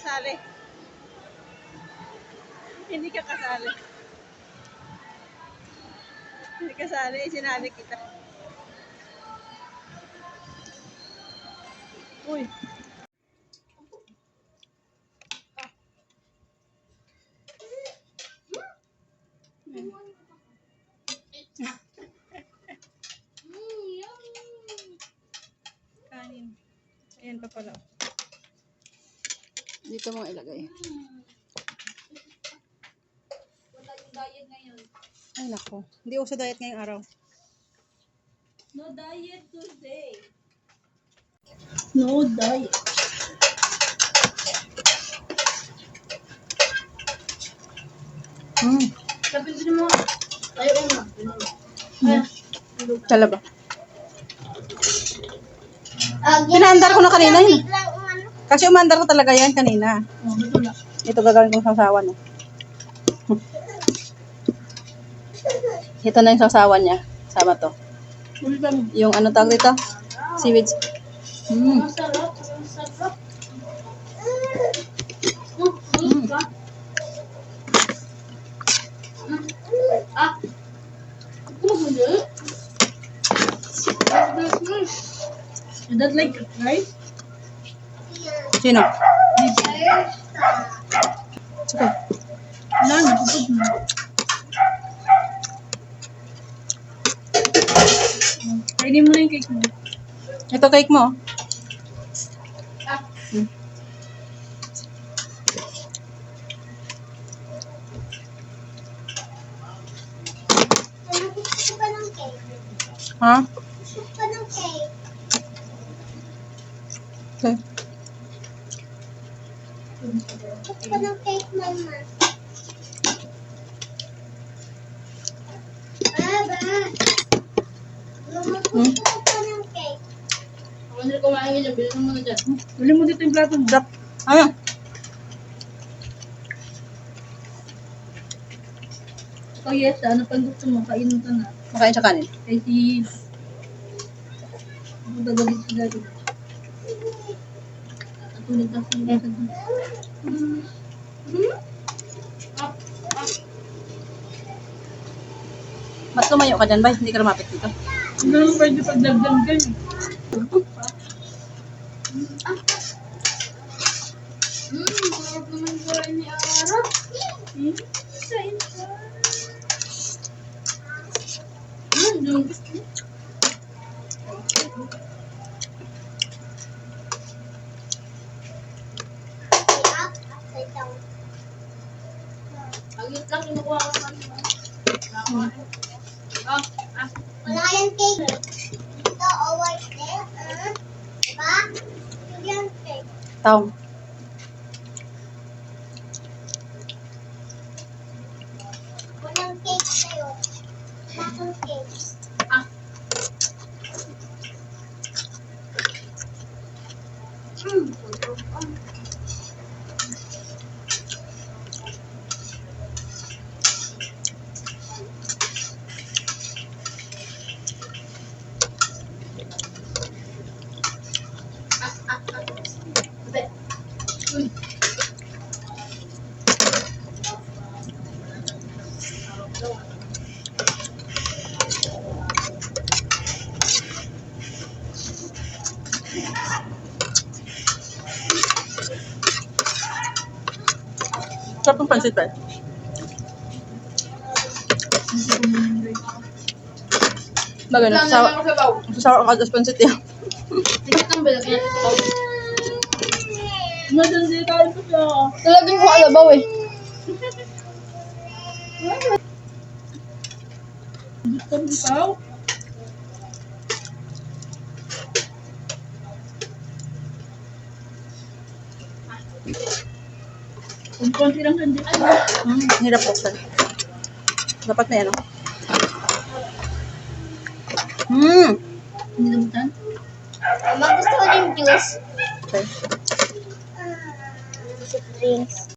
kasali. Hindi ka kasali. Hindi kasali, sinali kita. Uy. Kanin. Ayan pa pala. Dito mo ilagay. Wala yung diet ngayon. Ay nako. Hindi uso diet ngayong araw. No diet today. No diet. Sabi din mo. Ayaw mo. Talaba. Pinaandar ko na kanina yun. Kasi umandar ko talaga yan kanina. Ito gagawin kong sasawan. Ito na yung sasawan niya. Sama to. Yung ano tawag dito? Seaweed. Masarap. Masarap. Ah. Is that like rice? Sino? Sige. Wala na, pupod na. Kainin mo na yung cake mo. Ito cake mo. Ah. Gusto pa ng cake. Ha? Gusto pa ng cake. Okay. Gusto pa ng cake, mama. Baba. Gusto pa ng cake. Ako na kumain ganyan, bilhin mo na dyan. Bilhin mo dito yung plato mo. Drop. Ano? Oh yes, ano pang gusto mo? Kainin ka na. Makain sa kanin. Kay si... Ano gagawin si Daddy? Natulog na siya. Ba't tumayo ka dyan, bay? Hindi ka lumapit dito. Hindi naman pwede pagdagdag dyan. Sarap naman ko rin ni Ara. Sa isa. Upside down. Agit lang, kinukuha ko sa kanila. Wala yung cake. Ito, white there. Diba? Ito yung cake. Taong. Walang cake sa'yo. Bakang cake. Sarap ng pansit, bay. Bagay na, sasawa ka sa pansit yan. Sige kang bilog yan. Madandi tayo pa siya. Talagin ko alabaw eh. Gusto mo ikaw? Kung konti lang hindi. Hirap buksan. Dapat may ano. Hindi nabutan? Mama, gusto ko din juice. Okay. Drinks.